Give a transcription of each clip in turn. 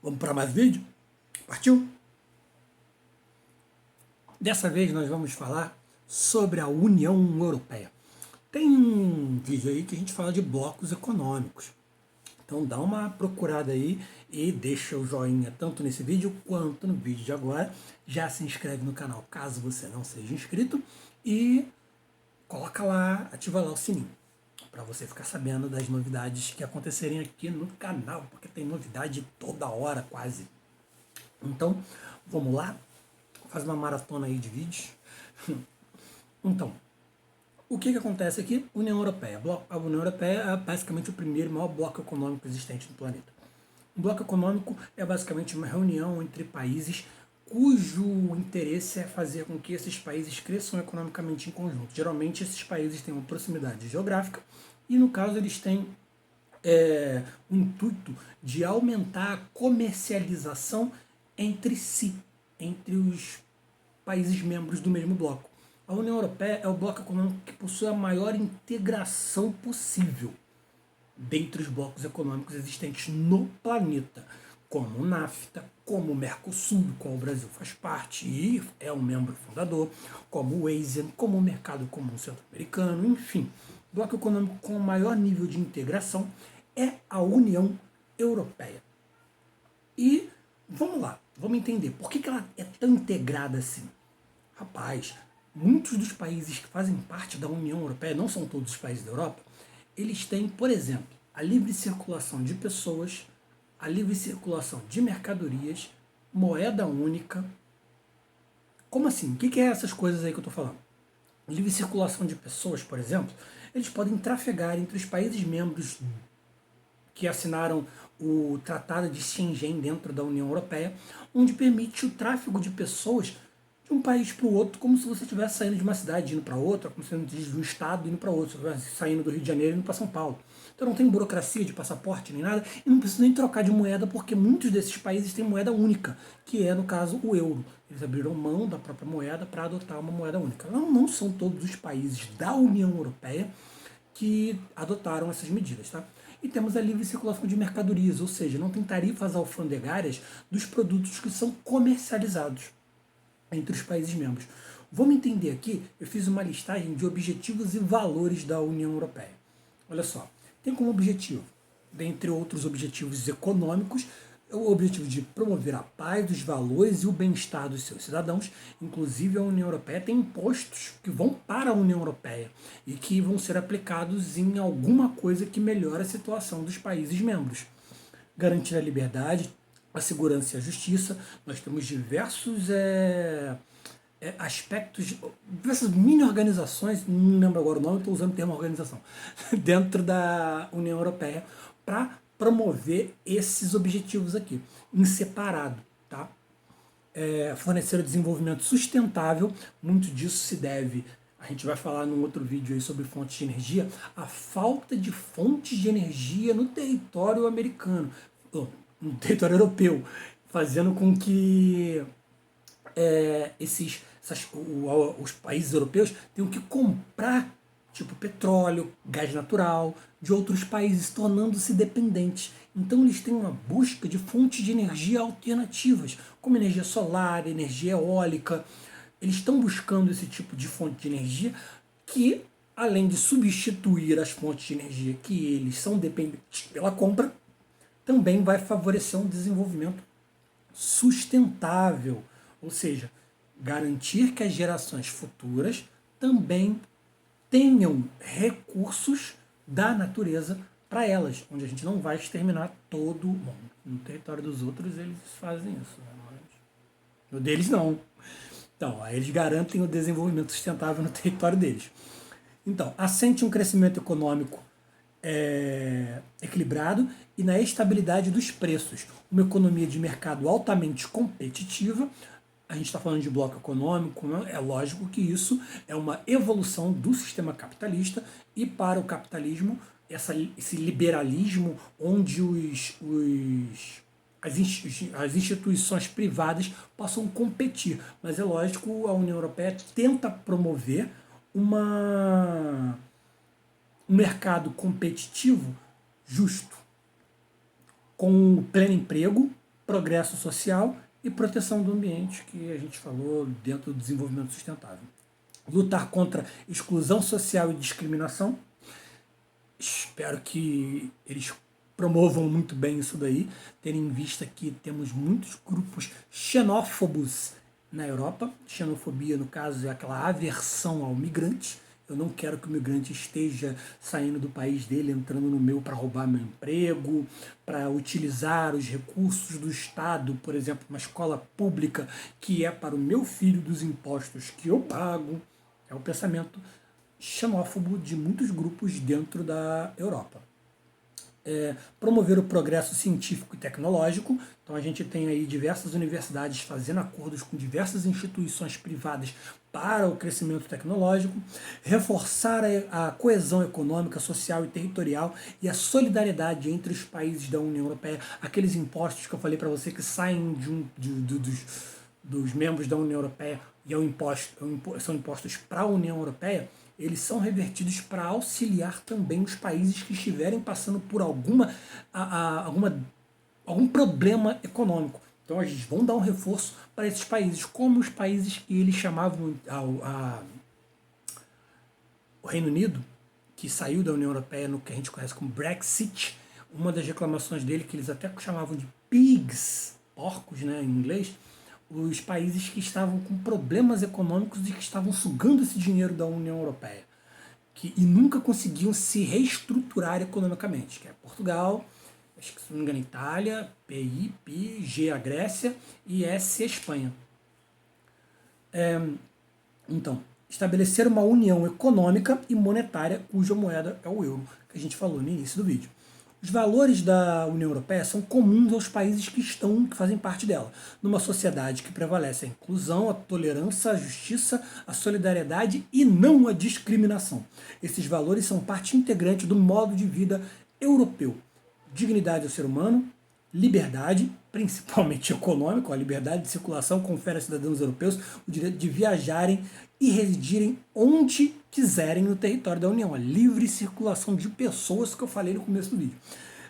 Vamos para mais vídeo? Partiu? Dessa vez nós vamos falar sobre a União Europeia. Tem um vídeo aí que a gente fala de blocos econômicos. Então dá uma procurada aí e deixa o joinha tanto nesse vídeo quanto no vídeo de agora. Já se inscreve no canal caso você não seja inscrito e coloca lá, ativa lá o sininho para você ficar sabendo das novidades que acontecerem aqui no canal, porque tem novidade toda hora quase. Então, vamos lá, faz uma maratona aí de vídeos. Então, o que acontece aqui? União Europeia. A União Europeia é basicamente o primeiro e maior bloco econômico existente no planeta. Um bloco econômico é basicamente uma reunião entre países cujo interesse é fazer com que esses países cresçam economicamente em conjunto. Geralmente esses países têm uma proximidade geográfica e no caso eles têm o intuito de aumentar a comercialização entre si, entre os países membros do mesmo bloco. A União Europeia é o bloco econômico que possui a maior integração possível dentre os blocos econômicos existentes no planeta, como o NAFTA, como o Mercosul, do qual o Brasil faz parte e é um membro fundador, como o ASEAN, como o Mercado Comum Centro-Americano, enfim. O bloco econômico com o maior nível de integração é a União Europeia. E vamos lá, vamos entender por que ela é tão integrada assim. Rapaz, muitos dos países que fazem parte da União Europeia, não são todos os países da Europa, eles têm, por exemplo, a livre circulação de pessoas, a livre circulação de mercadorias, moeda única. Como assim? O que é essas coisas aí que eu estou falando? Livre circulação de pessoas, por exemplo, eles podem trafegar entre os países membros que assinaram o Tratado de Schengen dentro da União Europeia, onde permite o tráfego de pessoas de um país para o outro, como se você estivesse saindo de uma cidade indo para outra, como se você estivesse de um estado indo para outro, se você estivesse saindo do Rio de Janeiro indo para São Paulo. Então não tem burocracia de passaporte nem nada, e não precisa nem trocar de moeda, porque muitos desses países têm moeda única, que é, no caso, o euro. Eles abriram mão da própria moeda para adotar uma moeda única. Não são todos os países da União Europeia que adotaram essas medidas, tá? E temos a livre circulação de mercadorias, ou seja, não tem tarifas alfandegárias dos produtos que são comercializados entre os países membros. Vamos entender aqui, eu fiz uma listagem de objetivos e valores da União Europeia. Olha só, tem como objetivo, dentre outros objetivos econômicos, o objetivo de promover a paz, os valores e o bem-estar dos seus cidadãos. Inclusive, a União Europeia tem impostos que vão para a União Europeia e que vão ser aplicados em alguma coisa que melhore a situação dos países membros. Garantir a liberdade, a segurança e a justiça. Nós temos diversos aspectos, diversas mini-organizações, não lembro agora o nome, estou usando o termo organização, dentro da União Europeia para promover esses objetivos aqui, em separado, tá? Fornecer o desenvolvimento sustentável, muito disso se deve, a gente vai falar num outro vídeo aí sobre fontes de energia, a falta de fontes de energia no território americano, no território europeu, fazendo com que os países europeus tenham que comprar tipo petróleo, gás natural de outros países, tornando-se dependentes. Então eles têm uma busca de fontes de energia alternativas, como energia solar, energia eólica. Eles estão buscando esse tipo de fonte de energia que, além de substituir as fontes de energia que eles são dependentes pela compra, também vai favorecer um desenvolvimento sustentável, ou seja, garantir que as gerações futuras também tenham recursos da natureza para elas, onde a gente não vai exterminar todo mundo. No território dos outros eles fazem isso, né? Mas no deles não. Então, aí eles garantem o desenvolvimento sustentável no território deles. Então, assente um crescimento econômico equilibrado e na estabilidade dos preços. Uma economia de mercado altamente competitiva. A gente está falando de bloco econômico, né? É lógico que isso é uma evolução do sistema capitalista e para o capitalismo, esse liberalismo onde as instituições privadas possam competir. Mas é lógico, a União Europeia tenta promover um mercado competitivo justo, com pleno emprego, progresso social e proteção do ambiente, que a gente falou dentro do desenvolvimento sustentável. Lutar contra exclusão social e discriminação. Espero que eles promovam muito bem isso daí, tendo em vista que temos muitos grupos xenófobos na Europa. Xenofobia, no caso, é aquela aversão ao migrante. Eu não quero que o migrante esteja saindo do país dele, entrando no meu para roubar meu emprego, para utilizar os recursos do Estado, por exemplo, uma escola pública que é para o meu filho dos impostos que eu pago. É o pensamento xenófobo de muitos grupos dentro da Europa. Promover o progresso científico e tecnológico. Então a gente tem aí diversas universidades fazendo acordos com diversas instituições privadas para o crescimento tecnológico, reforçar a coesão econômica, social e territorial e a solidariedade entre os países da União Europeia. Aqueles impostos que eu falei para você que saem dos membros da União Europeia e são impostos para a União Europeia, eles são revertidos para auxiliar também os países que estiverem passando por algum problema econômico. Então eles vão dar um reforço para esses países, como os países que eles chamavam o Reino Unido, que saiu da União Europeia no que a gente conhece como Brexit. Uma das reclamações dele, que eles até chamavam de pigs, porcos, né, em inglês, os países que estavam com problemas econômicos e que estavam sugando esse dinheiro da União Europeia e nunca conseguiam se reestruturar economicamente, que é Portugal, acho que se não me engano Itália, PI, PI, G a Grécia e S a Espanha. Então, estabelecer uma união econômica e monetária cuja moeda é o euro, que a gente falou no início do vídeo. Os valores da União Europeia são comuns aos países que fazem parte dela, numa sociedade que prevalece a inclusão, a tolerância, a justiça, a solidariedade e não a discriminação. Esses valores são parte integrante do modo de vida europeu. Dignidade ao ser humano, liberdade, principalmente econômica, a liberdade de circulação confere a cidadãos europeus o direito de viajarem e residirem onde quiserem no território da União. A livre circulação de pessoas que eu falei no começo do vídeo.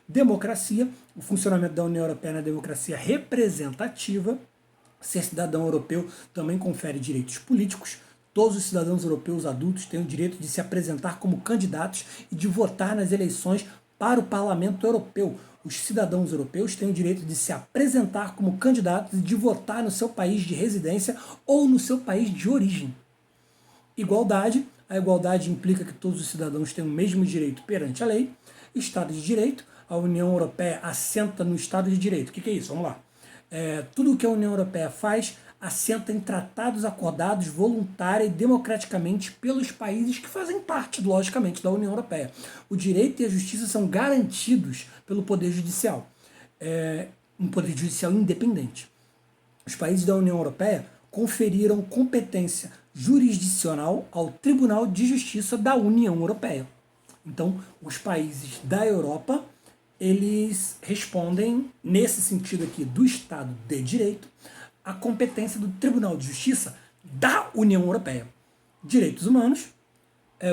Democracia, o funcionamento da União Europeia na democracia representativa. Ser cidadão europeu também confere direitos políticos. Todos os cidadãos europeus adultos têm o direito de se apresentar como candidatos e de votar nas eleições para o Parlamento Europeu. Os cidadãos europeus têm o direito de se apresentar como candidatos e de votar no seu país de residência ou no seu país de origem. Igualdade. A igualdade implica que todos os cidadãos têm o mesmo direito perante a lei. Estado de Direito. A União Europeia assenta no Estado de Direito. O que é isso? Vamos lá. Tudo o que a União Europeia faz assenta em tratados acordados voluntária e democraticamente pelos países que fazem parte, logicamente, da União Europeia. O direito e a justiça são garantidos pelo Poder Judicial. Um Poder Judicial independente. Os países da União Europeia conferiram competência jurisdicional ao Tribunal de Justiça da União Europeia. Então, os países da Europa, eles respondem, nesse sentido aqui, do Estado de Direito, à competência do Tribunal de Justiça da União Europeia. Direitos humanos.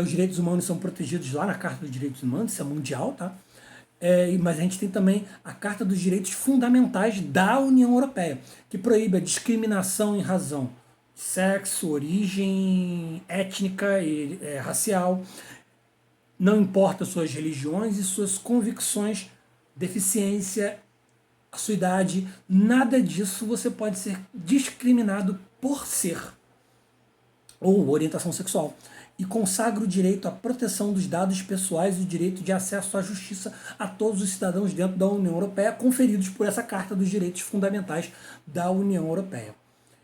Os direitos humanos são protegidos lá na Carta dos Direitos Humanos, isso é mundial, tá? Mas a gente tem também a Carta dos Direitos Fundamentais da União Europeia, que proíbe a discriminação em razão de sexo, origem étnica e racial, não importa suas religiões e suas convicções, deficiência, a sua idade, nada disso você pode ser discriminado por ser ou orientação sexual. E consagra o direito à proteção dos dados pessoais e o direito de acesso à justiça a todos os cidadãos dentro da União Europeia, conferidos por essa Carta dos Direitos Fundamentais da União Europeia.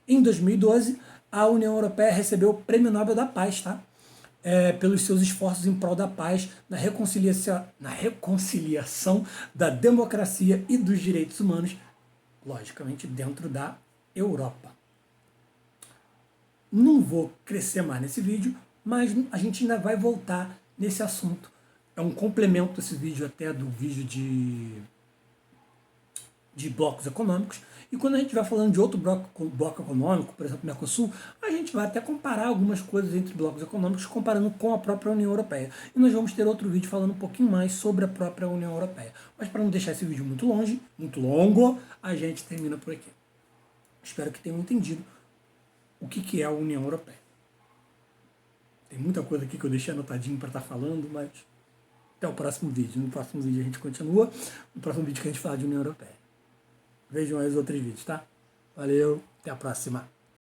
Em 2012, a União Europeia recebeu o Prêmio Nobel da Paz, tá? Pelos seus esforços em prol da paz, na reconciliação da democracia e dos direitos humanos, logicamente dentro da Europa. Não vou crescer mais nesse vídeo, mas a gente ainda vai voltar nesse assunto. É um complemento esse vídeo até do vídeo de blocos econômicos. E quando a gente vai falando de outro bloco econômico, por exemplo, Mercosul, a gente vai até comparar algumas coisas entre blocos econômicos, comparando com a própria União Europeia. E nós vamos ter outro vídeo falando um pouquinho mais sobre a própria União Europeia. Mas para não deixar esse vídeo muito longo, a gente termina por aqui. Espero que tenham entendido o que é a União Europeia. Tem muita coisa aqui que eu deixei anotadinho para estar falando, mas até o próximo vídeo. No próximo vídeo a gente continua. No próximo vídeo que a gente fala de União Europeia. Vejam aí os outros vídeos, tá? Valeu, até a próxima.